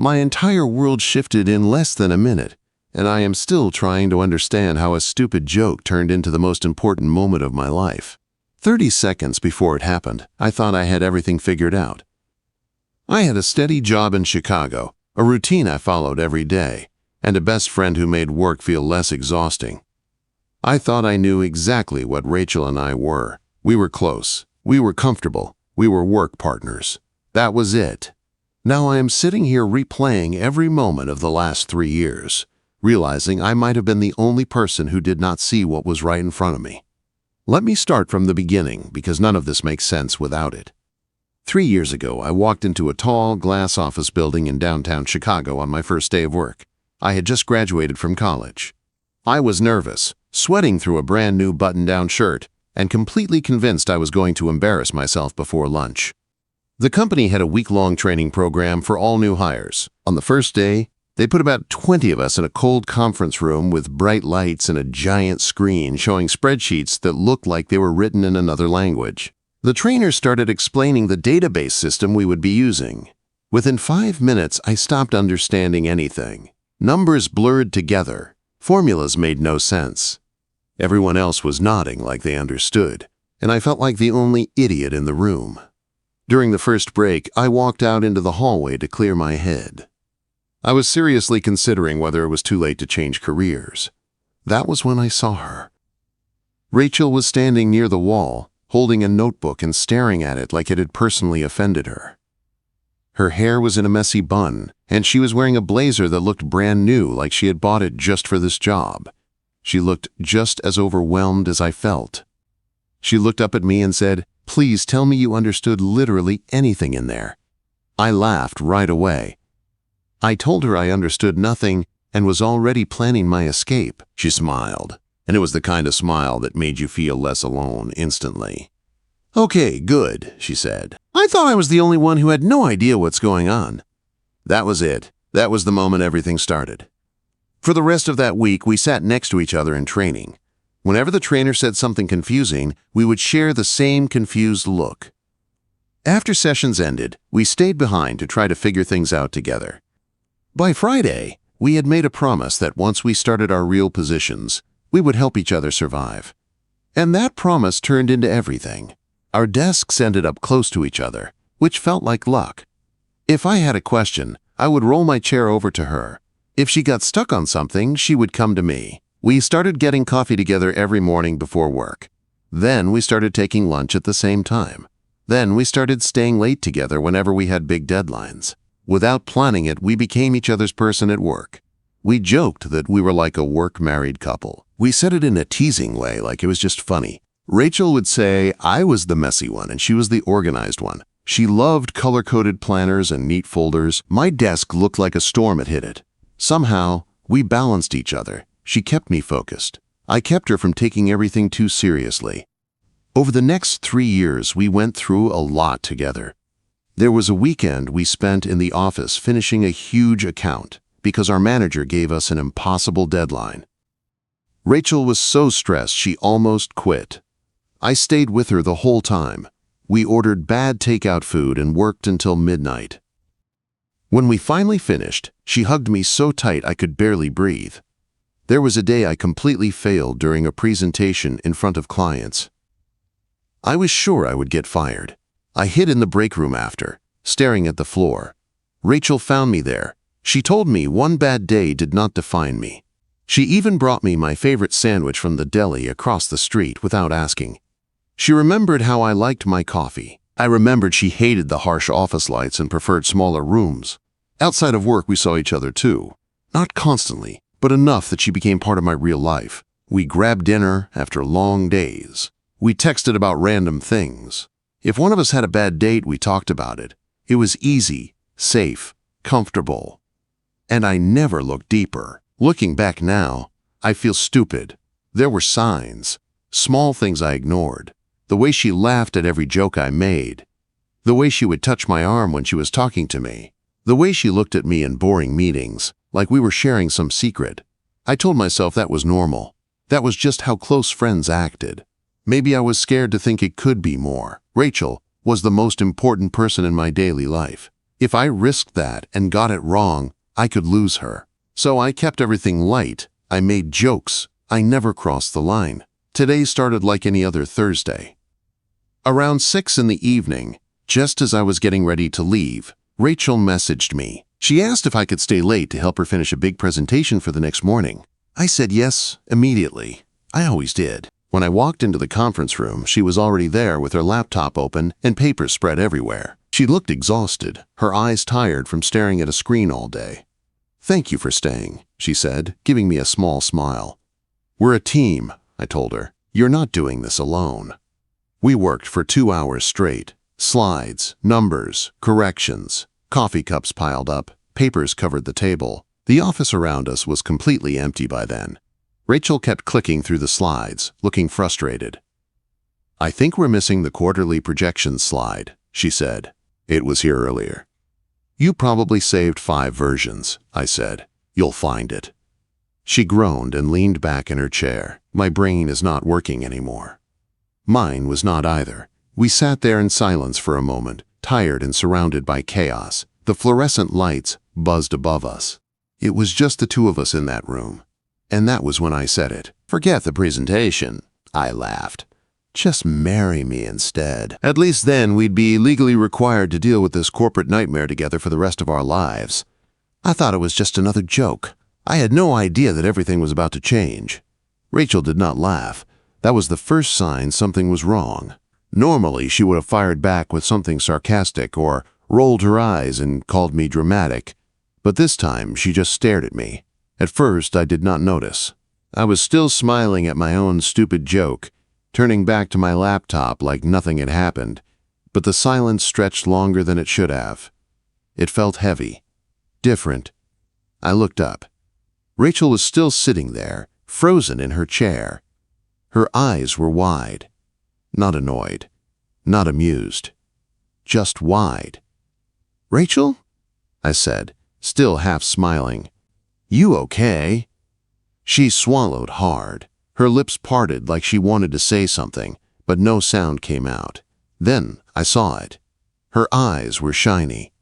My entire world shifted in less than a minute, and I am still trying to understand how a stupid joke turned into the most important moment of my life. 30 seconds before it happened, I thought I had everything figured out. I had a steady job in Chicago, a routine I followed every day, and a best friend who made work feel less exhausting. I thought I knew exactly what Rachel and I were. We were close. We were comfortable. We were work partners. That was it. Now I am sitting here replaying every moment of the last 3 years, realizing I might have been the only person who did not see what was right in front of me. Let me start from the beginning, because none of this makes sense without it. 3 years ago, I walked into a tall, glass office building in downtown Chicago on my first day of work. I had just graduated from college. I was nervous, sweating through a brand new button-down shirt, and completely convinced I was going to embarrass myself before lunch. The company had a week-long training program for all new hires. On the first day, they put about 20 of us in a cold conference room with bright lights and a giant screen showing spreadsheets that looked like they were written in another language. The trainer started explaining the database system we would be using. Within 5 minutes, I stopped understanding anything. Numbers blurred together. Formulas made no sense. Everyone else was nodding like they understood, and I felt like the only idiot in the room. During the first break, I walked out into the hallway to clear my head. I was seriously considering whether it was too late to change careers. That was when I saw her. Rachel was standing near the wall, holding a notebook and staring at it like it had personally offended her. Her hair was in a messy bun, and she was wearing a blazer that looked brand new, like she had bought it just for this job. She looked just as overwhelmed as I felt. She looked up at me and said, "Please tell me you understood literally anything in there." I laughed right away. I told her I understood nothing and was already planning my escape. She smiled, and it was the kind of smile that made you feel less alone instantly. "Okay, good," she said. "I thought I was the only one who had no idea what's going on." That was it. That was the moment everything started. For the rest of that week, we sat next to each other in training. Whenever the trainer said something confusing, we would share the same confused look. After sessions ended, we stayed behind to try to figure things out together. By Friday, we had made a promise that once we started our real positions, we would help each other survive. And that promise turned into everything. Our desks ended up close to each other, which felt like luck. If I had a question, I would roll my chair over to her. If she got stuck on something, she would come to me. We started getting coffee together every morning before work. Then we started taking lunch at the same time. Then we started staying late together whenever we had big deadlines. Without planning it, we became each other's person at work. We joked that we were like a work-married couple. We said it in a teasing way, like it was just funny. Rachel would say I was the messy one and she was the organized one. She loved color-coded planners and neat folders. My desk looked like a storm had hit it. Somehow, we balanced each other. She kept me focused. I kept her from taking everything too seriously. Over the next 3 years, we went through a lot together. There was a weekend we spent in the office finishing a huge account because our manager gave us an impossible deadline. Rachel was so stressed she almost quit. I stayed with her the whole time. We ordered bad takeout food and worked until midnight. When we finally finished, she hugged me so tight I could barely breathe. There was a day I completely failed during a presentation in front of clients. I was sure I would get fired. I hid in the break room after, staring at the floor. Rachel found me there. She told me one bad day did not define me. She even brought me my favorite sandwich from the deli across the street without asking. She remembered how I liked my coffee. I remembered she hated the harsh office lights and preferred smaller rooms. Outside of work, we saw each other too. Not constantly, but enough that she became part of my real life. We grabbed dinner after long days. We texted about random things. If one of us had a bad date, we talked about it. It was easy, safe, comfortable. And I never looked deeper. Looking back now, I feel stupid. There were signs, small things I ignored. The way she laughed at every joke I made. The way she would touch my arm when she was talking to me. The way she looked at me in boring meetings, like we were sharing some secret. I told myself that was normal. That was just how close friends acted. Maybe I was scared to think it could be more. Rachel was the most important person in my daily life. If I risked that and got it wrong, I could lose her. So I kept everything light. I made jokes. I never crossed the line. Today started like any other Thursday. Around 6 in the evening, just as I was getting ready to leave, Rachel messaged me. She asked if I could stay late to help her finish a big presentation for the next morning. I said yes immediately. I always did. When I walked into the conference room, she was already there with her laptop open and papers spread everywhere. She looked exhausted, her eyes tired from staring at a screen all day. "Thank you for staying," she said, giving me a small smile. "We're a team," I told her. "You're not doing this alone." We worked for 2 hours straight. Slides, numbers, corrections, coffee cups piled up, papers covered the table. The office around us was completely empty by then. Rachel kept clicking through the slides, looking frustrated. "I think we're missing the quarterly projections slide," she said. "It was here earlier." "You probably saved 5 versions," I said. "You'll find it." She groaned and leaned back in her chair. "My brain is not working anymore." Mine was not either. We sat there in silence for a moment, tired and surrounded by chaos. The fluorescent lights buzzed above us. It was just the two of us in that room. And that was when I said it. "Forget the presentation," I laughed. "Just marry me instead. At least then we'd be legally required to deal with this corporate nightmare together for the rest of our lives." I thought it was just another joke. I had no idea that everything was about to change. Rachel did not laugh. That was the first sign something was wrong. Normally, she would have fired back with something sarcastic or rolled her eyes and called me dramatic. But this time, she just stared at me. At first, I did not notice. I was still smiling at my own stupid joke, turning back to my laptop like nothing had happened, but the silence stretched longer than it should have. It felt heavy, different. I looked up. Rachel was still sitting there, frozen in her chair. Her eyes were wide, not annoyed, not amused, just wide. "Rachel?" I said, still half smiling. "You okay?" She swallowed hard. Her lips parted like she wanted to say something, but no sound came out. Then I saw it. Her eyes were shiny.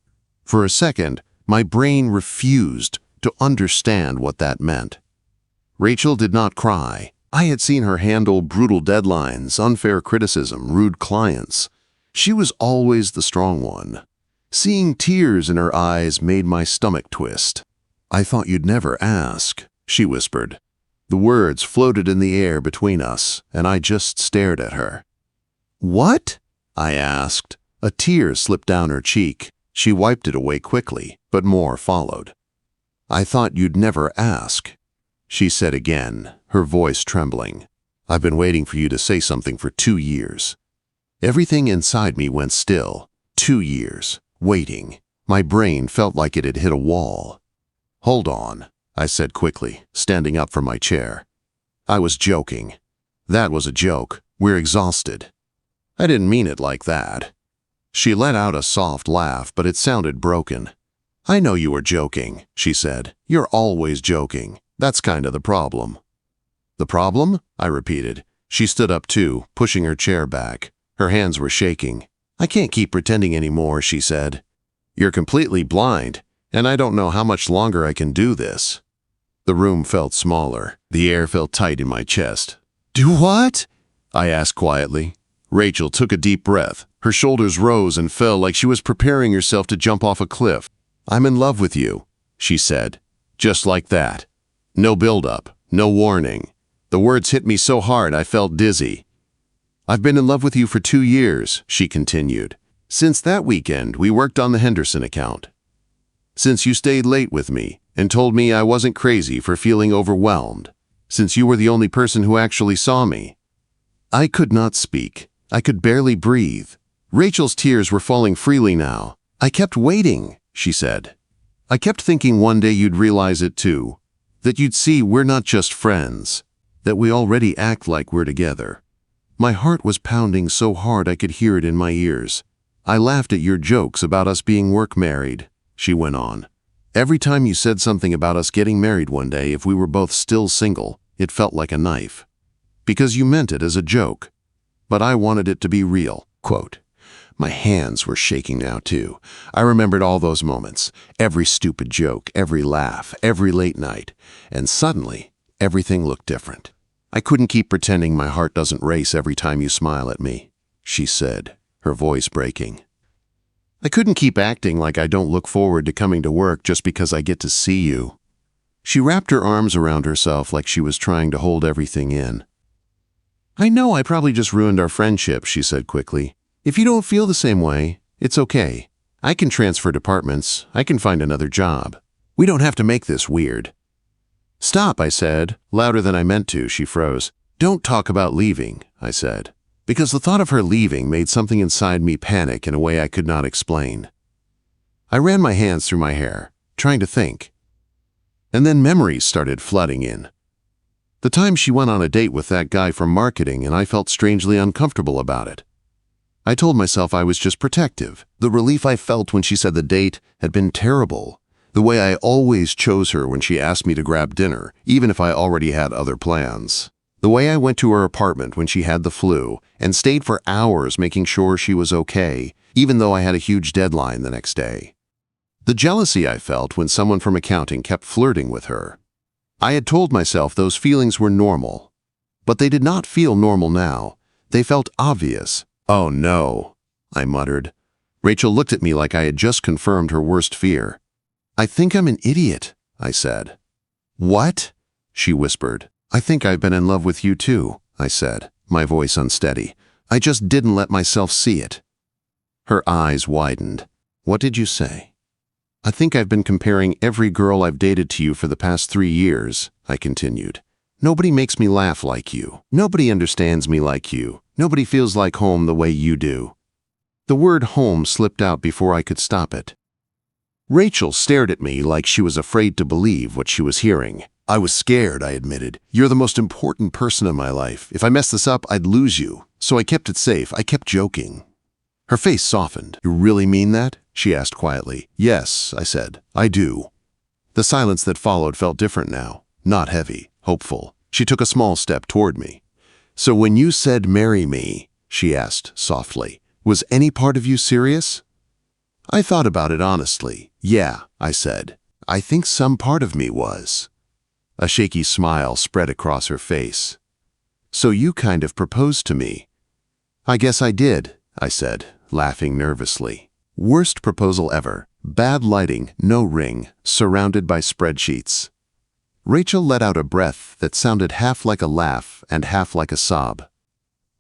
For a second, my brain refused to understand what that meant. Rachel did not cry. I had seen her handle brutal deadlines, unfair criticism, rude clients. She was always the strong one. Seeing tears in her eyes made my stomach twist. "I thought you'd never ask," she whispered. The words floated in the air between us, and I just stared at her. "What?" I asked. A tear slipped down her cheek. She wiped it away quickly, but more followed. "I thought you'd never ask," she said again, her voice trembling. "I've been waiting for you to say something for 2 years." Everything inside me went still. 2 years, waiting. My brain felt like it had hit a wall. "Hold on," I said quickly, standing up from my chair. "I was joking. That was a joke. We're exhausted." "I didn't mean it like that." She let out a soft laugh, but it sounded broken. "I know you were joking," she said. "You're always joking. That's kind of the problem." "The problem?" I repeated. She stood up too, pushing her chair back. Her hands were shaking. "I can't keep pretending anymore," she said. "You're completely blind, and I don't know how much longer I can do this." The room felt smaller. The air felt tight in my chest. "Do what?" I asked quietly. Rachel took a deep breath. Her shoulders rose and fell like she was preparing herself to jump off a cliff. "I'm in love with you," she said. Just like that. No build-up, no warning. The words hit me so hard I felt dizzy. "I've been in love with you for 2 years," she continued. "Since that weekend, we worked on the Henderson account. Since you stayed late with me and told me I wasn't crazy for feeling overwhelmed. Since you were the only person who actually saw me." I could not speak. I could barely breathe. Rachel's tears were falling freely now. "I kept waiting," she said. "I kept thinking one day you'd realize it too. That you'd see we're not just friends. That we already act like we're together." My heart was pounding so hard I could hear it in my ears. "I laughed at your jokes about us being work-married," she went on. "Every time you said something about us getting married one day if we were both still single, it felt like a knife. Because you meant it as a joke. But I wanted it to be real." Quote, My hands were shaking now, too. I remembered all those moments, every stupid joke, every laugh, every late night, and suddenly, everything looked different. "I couldn't keep pretending my heart doesn't race every time you smile at me," she said, her voice breaking. "I couldn't keep acting like I don't look forward to coming to work just because I get to see you." She wrapped her arms around herself like she was trying to hold everything in. "I know I probably just ruined our friendship," she said quickly. "If you don't feel the same way, it's okay. I can transfer departments. I can find another job. We don't have to make this weird." "Stop," I said, louder than I meant to. She froze. "Don't talk about leaving," I said, because the thought of her leaving made something inside me panic in a way I could not explain. I ran my hands through my hair, trying to think. And then memories started flooding in. The time she went on a date with that guy from marketing, and I felt strangely uncomfortable about it. I told myself I was just protective. The relief I felt when she said the date had been terrible. The way I always chose her when she asked me to grab dinner, even if I already had other plans. The way I went to her apartment when she had the flu and stayed for hours making sure she was okay, even though I had a huge deadline the next day. The jealousy I felt when someone from accounting kept flirting with her. I had told myself those feelings were normal. But they did not feel normal now. They felt obvious. "Oh no," I muttered. Rachel looked at me like I had just confirmed her worst fear. "I think I'm an idiot," I said. "What?" she whispered. "I think I've been in love with you too," I said, my voice unsteady. "I just didn't let myself see it." Her eyes widened. "What did you say?" "I think I've been comparing every girl I've dated to you for the past 3 years," I continued. "Nobody makes me laugh like you. Nobody understands me like you. Nobody feels like home the way you do." The word home slipped out before I could stop it. Rachel stared at me like she was afraid to believe what she was hearing. "I was scared," I admitted. "You're the most important person in my life. If I mess this up, I'd lose you. So I kept it safe. I kept joking." Her face softened. "You really mean that?" she asked quietly. "Yes," I said. "I do." The silence that followed felt different now. Not heavy, hopeful. She took a small step toward me. "So when you said marry me," she asked softly, "was any part of you serious?" I thought about it honestly. "Yeah," I said. "I think some part of me was." A shaky smile spread across her face. "So you kind of proposed to me." "I guess I did," I said, laughing nervously. Worst proposal ever. Bad lighting, no ring, surrounded by spreadsheets. Rachel let out a breath that sounded half like a laugh and half like a sob.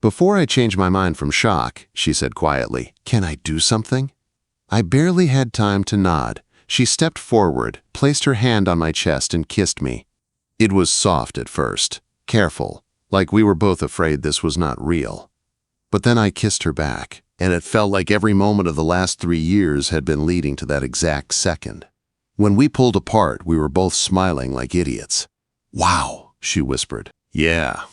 "Before I change my mind from shock," she said quietly, "can I do something?" I barely had time to nod. She stepped forward, placed her hand on my chest and kissed me. It was soft at first, careful, like we were both afraid this was not real. But then I kissed her back, and it felt like every moment of the last 3 years had been leading to that exact second. When we pulled apart, we were both smiling like idiots. "Wow," she whispered. "Yeah,"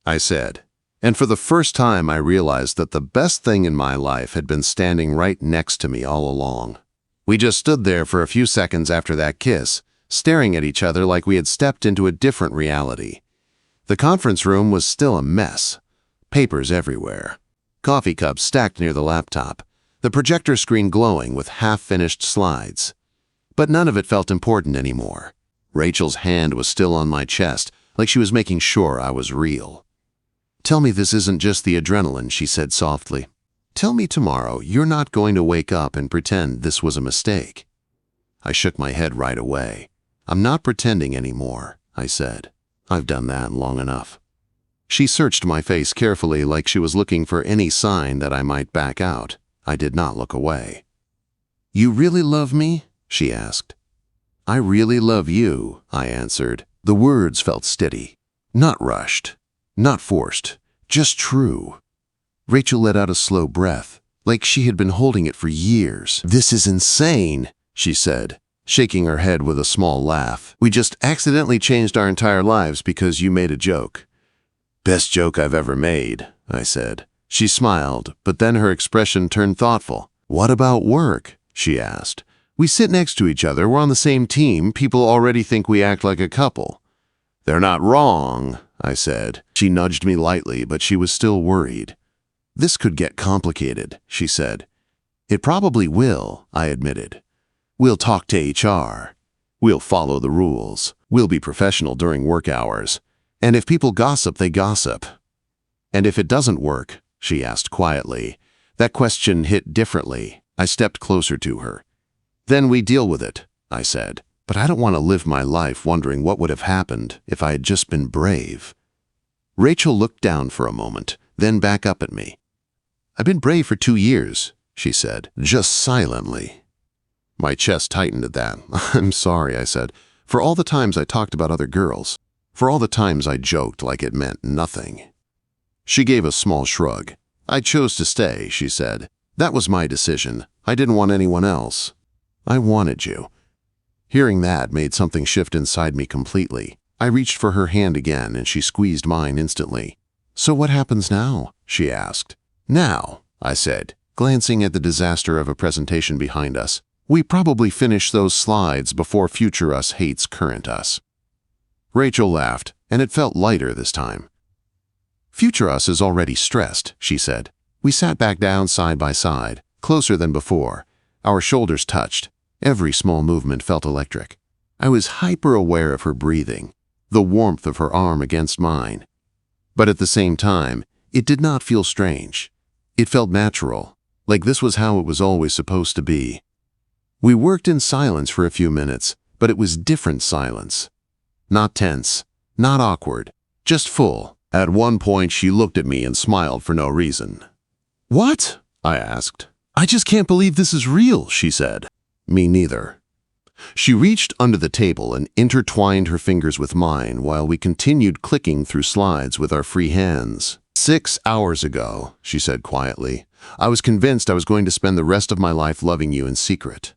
I said. And for the first time, I realized that the best thing in my life had been standing right next to me all along. We just stood there for a few seconds after that kiss, staring at each other like we had stepped into a different reality. The conference room was still a mess. Papers everywhere. Coffee cups stacked near the laptop. The projector screen glowing with half-finished slides. But none of it felt important anymore. Rachel's hand was still on my chest, like she was making sure I was real. "Tell me this isn't just the adrenaline," she said softly. "Tell me tomorrow you're not going to wake up and pretend this was a mistake." I shook my head right away. "I'm not pretending anymore," I said. "I've done that long enough." She searched my face carefully like she was looking for any sign that I might back out. I did not look away. "You really love me?" she asked. "I really love you," I answered. The words felt steady, not rushed. Not forced, just true. Rachel let out a slow breath, like she had been holding it for years. "This is insane," she said, shaking her head with a small laugh. "We just accidentally changed our entire lives because you made a joke." "Best joke I've ever made," I said. She smiled, but then her expression turned thoughtful. "What about work?" she asked. "We sit next to each other, we're on the same team, people already think we act like a couple." "They're not wrong," I said. She nudged me lightly, but she was still worried. This could get complicated, she said. It probably will, I admitted. We'll talk to HR. We'll follow the rules. We'll be professional during work hours. And if people gossip, they gossip. And if it doesn't work, she asked quietly. That question hit differently. I stepped closer to her. Then we deal with it, I said. But I don't want to live my life wondering what would have happened if I had just been brave. Rachel looked down for a moment, then back up at me. I've been brave for 2 years, she said, just silently. My chest tightened at that. I'm sorry, I said, for all the times I talked about other girls, for all the times I joked like it meant nothing. She gave a small shrug. I chose to stay, she said. That was my decision. I didn't want anyone else. I wanted you. Hearing that made something shift inside me completely. I reached for her hand again and she squeezed mine instantly. So what happens now? She asked. Now, I said, glancing at the disaster of a presentation behind us. We probably finish those slides before future us hates current us. Rachel laughed, and it felt lighter this time. Future us is already stressed, she said. We sat back down side by side, closer than before. Our shoulders touched. Every small movement felt electric. I was hyper-aware of her breathing, the warmth of her arm against mine. But at the same time, it did not feel strange. It felt natural, like this was how it was always supposed to be. We worked in silence for a few minutes, but it was different silence. Not tense, not awkward, just full. At one point, she looked at me and smiled for no reason. What? I asked. I just can't believe this is real, she said. Me neither. She reached under the table and intertwined her fingers with mine while we continued clicking through slides with our free hands. 6 hours ago, she said quietly, I was convinced I was going to spend the rest of my life loving you in secret.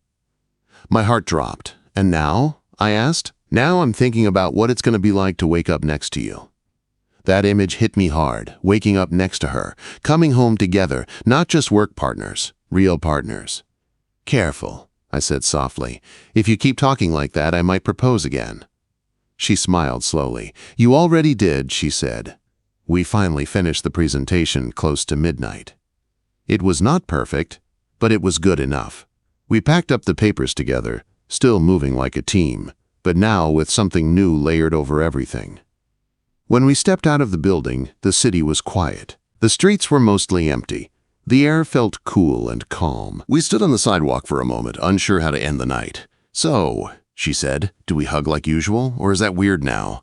My heart dropped. And now? I asked. Now I'm thinking about what it's going to be like to wake up next to you. That image hit me hard, waking up next to her, coming home together, not just work partners, real partners. Careful, I said softly. If you keep talking like that, I might propose again. She smiled slowly. You already did, she said. We finally finished the presentation close to midnight. It was not perfect, but it was good enough. We packed up the papers together, still moving like a team, but now with something new layered over everything. When we stepped out of the building, the city was quiet. The streets were mostly empty. The air felt cool and calm. We stood on the sidewalk for a moment, unsure how to end the night. So, she said, do we hug like usual, or is that weird now?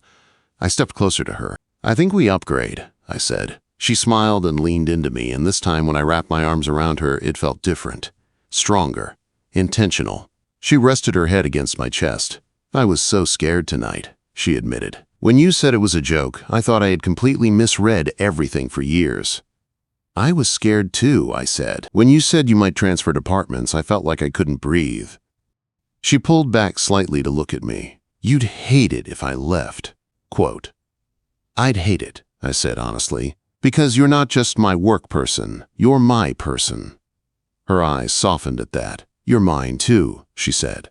I stepped closer to her. I think we upgrade, I said. She smiled and leaned into me, and this time when I wrapped my arms around her, it felt different. Stronger. Intentional. She rested her head against my chest. I was so scared tonight, she admitted. When you said it was a joke, I thought I had completely misread everything for years. I was scared too, I said. When you said you might transfer departments, I felt like I couldn't breathe. She pulled back slightly to look at me. You'd hate it if I left. Quote. I'd hate it, I said honestly, because you're not just my work person, you're my person. Her eyes softened at that. You're mine too, she said.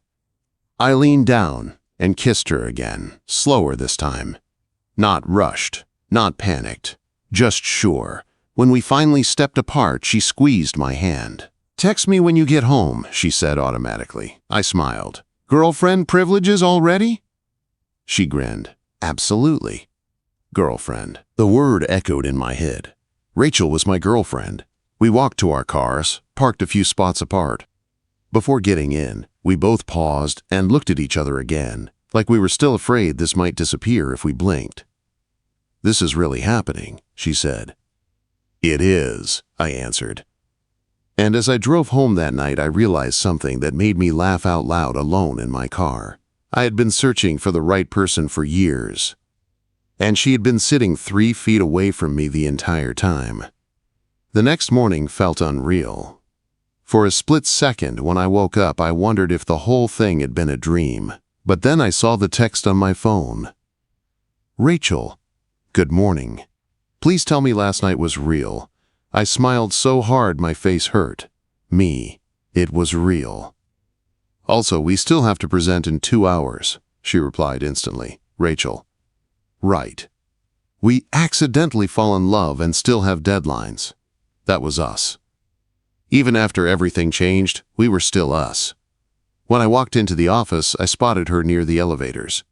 I leaned down and kissed her again, slower this time. Not rushed, not panicked, just sure. When we finally stepped apart, she squeezed my hand. Text me when you get home, she said automatically. I smiled. Girlfriend privileges already? She grinned. Absolutely. Girlfriend. The word echoed in my head. Rachel was my girlfriend. We walked to our cars, parked a few spots apart. Before getting in, we both paused and looked at each other again, like we were still afraid this might disappear if we blinked. This is really happening, she said. It is, I answered. And as I drove home that night, I realized something that made me laugh out loud alone in my car. I had been searching for the right person for years, and she had been sitting 3 feet away from me the entire time. The next morning felt unreal. For a split second when I woke up, I wondered if the whole thing had been a dream. But then I saw the text on my phone. Rachel, good morning. Please tell me last night was real. I smiled so hard my face hurt. Me, it was real. Also, we still have to present in 2 hours, she replied instantly. Rachel. Right. We accidentally fall in love and still have deadlines. That was us. Even after everything changed, we were still us. When I walked into the office, I spotted her near the elevators.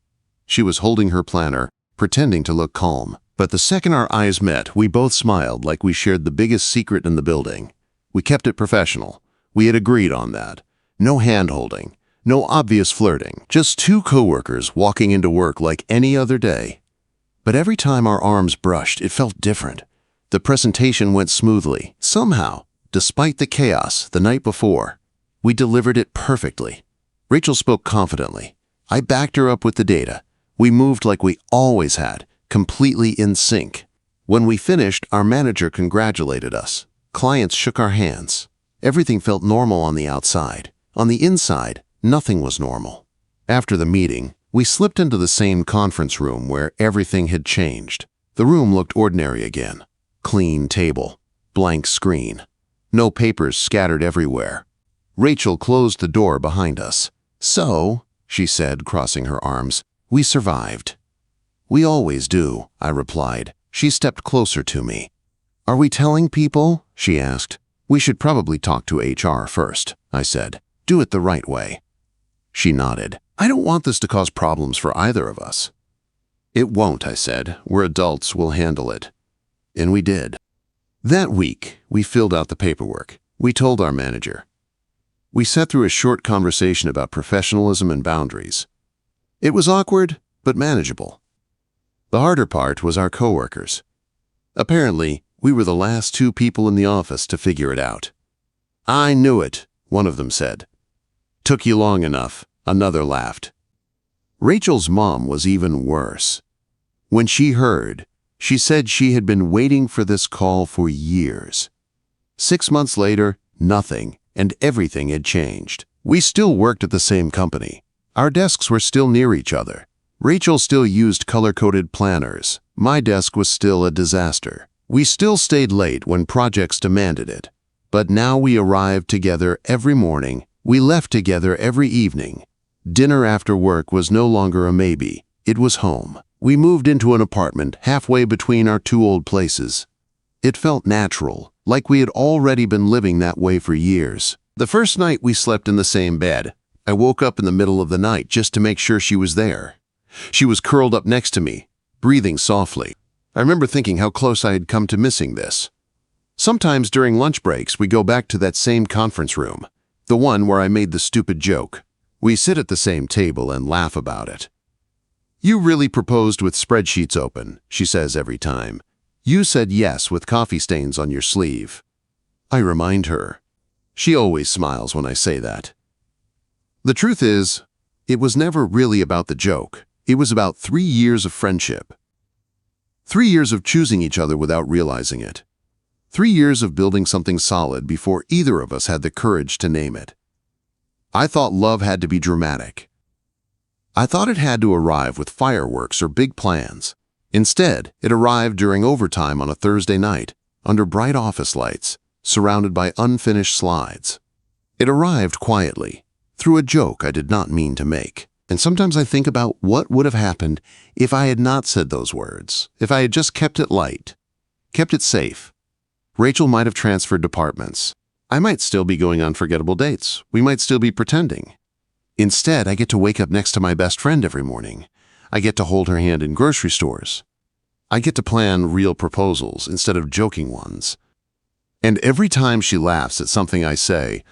She was holding her planner, pretending to look calm. But the second our eyes met, we both smiled like we shared the biggest secret in the building. We kept it professional. We had agreed on that. No hand-holding, no obvious flirting, just two coworkers walking into work like any other day. But every time our arms brushed, it felt different. The presentation went smoothly. Somehow, despite the chaos the night before, we delivered it perfectly. Rachel spoke confidently. I backed her up with the data. We moved like we always had, completely in sync. When we finished, our manager congratulated us. Clients shook our hands. Everything felt normal on the outside. On the inside, nothing was normal. After the meeting, we slipped into the same conference room where everything had changed. The room looked ordinary again. Clean table, blank screen. No papers scattered everywhere. Rachel closed the door behind us. "So," she said, crossing her arms, "we survived." "We always do," I replied. She stepped closer to me. "Are we telling people?" she asked. "We should probably talk to HR first," I said. "Do it the right way." She nodded. "I don't want this to cause problems for either of us." "It won't," I said. "We're adults, we'll handle it." And we did. That week, we filled out the paperwork. We told our manager. We sat through a short conversation about professionalism and boundaries. It was awkward, but manageable. The harder part was our coworkers. Apparently, we were the last two people in the office to figure it out. "I knew it," one of them said. "Took you long enough," another laughed. Rachel's mom was even worse. When she heard, she said she had been waiting for this call for years. 6 months later, nothing, and everything had changed. We still worked at the same company. Our desks were still near each other. Rachel still used color-coded planners. My desk was still a disaster. We still stayed late when projects demanded it. But now we arrived together every morning. We left together every evening. Dinner after work was no longer a maybe. It was home. We moved into an apartment halfway between our two old places. It felt natural, like we had already been living that way for years. The first night we slept in the same bed. I woke up in the middle of the night just to make sure she was there. She was curled up next to me, breathing softly. I remember thinking how close I had come to missing this. Sometimes during lunch breaks, we go back to that same conference room, the one where I made the stupid joke. We sit at the same table and laugh about it. "You really proposed with spreadsheets open," she says every time. "You said yes with coffee stains on your sleeve." I remind her. She always smiles when I say that. The truth is, it was never really about the joke. It was about 3 years of friendship. 3 years of choosing each other without realizing it. 3 years of building something solid before either of us had the courage to name it. I thought love had to be dramatic. I thought it had to arrive with fireworks or big plans. Instead, it arrived during overtime on a Thursday night, under bright office lights, surrounded by unfinished slides. It arrived quietly, through a joke I did not mean to make. And sometimes I think about what would have happened if I had not said those words, if I had just kept it light, kept it safe. Rachel might have transferred departments. I might still be going on forgettable dates. We might still be pretending. Instead, I get to wake up next to my best friend every morning. I get to hold her hand in grocery stores. I get to plan real proposals instead of joking ones. And every time she laughs at something I say,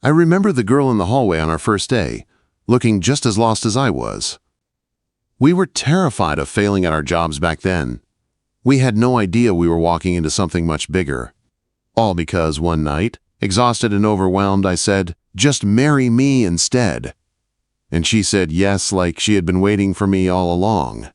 I remember the girl in the hallway on our first day, looking just as lost as I was. We were terrified of failing at our jobs back then. We had no idea we were walking into something much bigger. All because one night, exhausted and overwhelmed, I said, "Just marry me instead." And she said yes like she had been waiting for me all along.